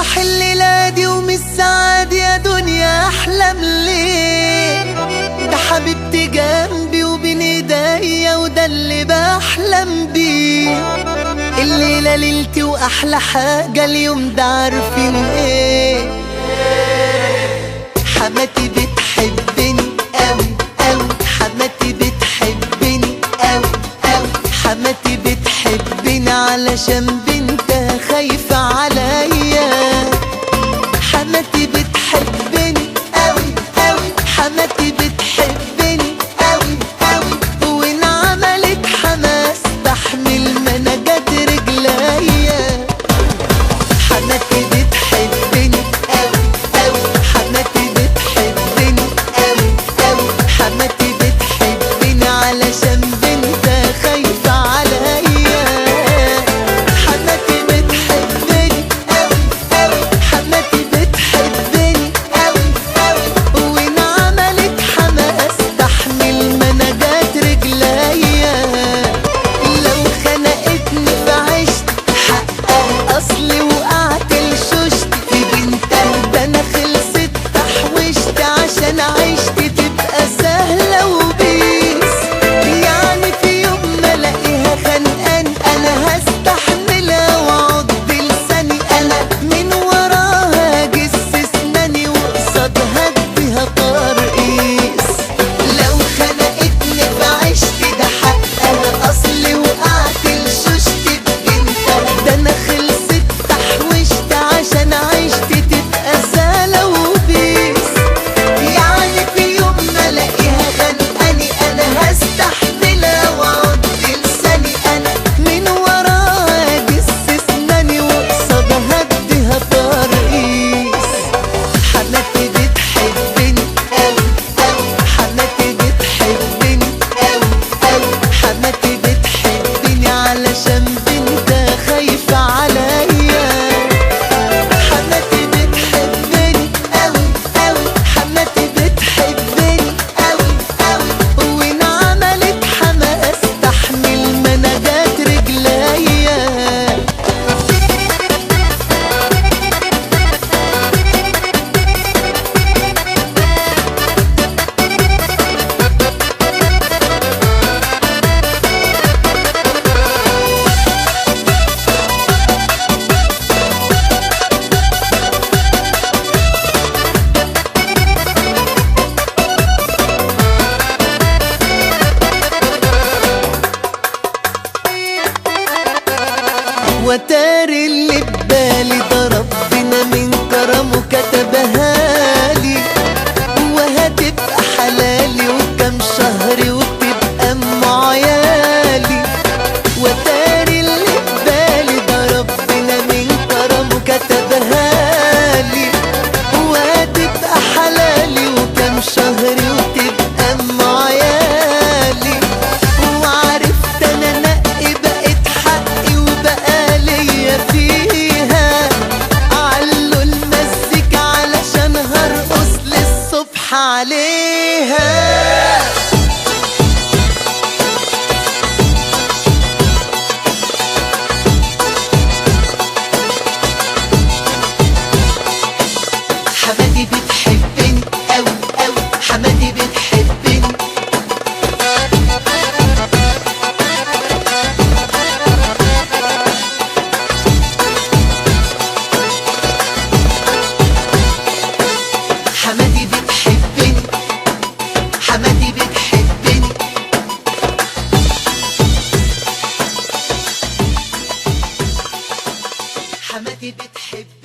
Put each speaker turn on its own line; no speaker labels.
فرح الليلة دي ومش سعاد يا دنيا احلم ليه؟ ده حبيبتي جنبي وبين ايديا وده اللي بحلم بيه. الليلة ليلتي واحلى حاجة اليوم ده عارفين ايه؟ حماتي بتحبني اوي اوي، حماتي بتحبني اوي اوي، حماتي بتحبني علشان بنتها خايفة عليا. حماتي بتحبني اوي اوي، حماتي بتحبني اوي اوي، وان عملت حماس تحمل منجات رجليا. حماتي بتحبني اوي اوي، حماتي بتحبني اوي اوي، حماتي بتحبني علشان بنتها خايفة عليا. حماتي بتحبني اوي اوي، حماتي بتحبني اوي اوي، وان عملت حماس تحمل منجات رجليا. لو خنقتني فعشت حقها اصلي وقعت لشوشت في بنتها، ده انا خلصت تحوشت عشان عشت تبقى سهلة وبيس. يعني في يوم ما الاقيها خانقاني انا هستحملها واقعد بلساني، انا من وراها اجس اسناني وقصادها اديها ترقيص. لو خنقتني فعشت ده حقها اصلي وقعت لشوشت ببنتها، ده انا خلصت تحوشت عشان عشت تبقى سهلة وبيس. يعني في يوم ما الاقيها خانقاني انا هستحملها واقعد بلساني، انا من وراها اجس اسناني وقصادها اديها ترقيص. حماتي بتحبني اوي اوي، حماتي بتحبني اوي اوي، حماتي بتحبني علشان بنتها خايفة عليا. حماتي بتحبني اوي اوي، حماتي بتحبني اوي اوي، وان عملت حماس تحمل منجات رجليا. وتاري اللي ببالي ده ربنا من كرمه كتبها لي، وهتبقى حلالي وكم شهر وتبقى ام عيالي. وتاري اللي ببالي ده ربنا من كرمه كتبها لي، وهتبقى حلالي وكم شهر وتبقى ام عيالي. وعرفت انا نقي بقت حقي وبقى ليا فيها. علوا المزيكا علشان هرقص للصبح عليها. حماتي بتحبني اوي اوي، حماتي بتحبني. حماتي بتحبني، حماتي بتحبني. حماتي بتحبني.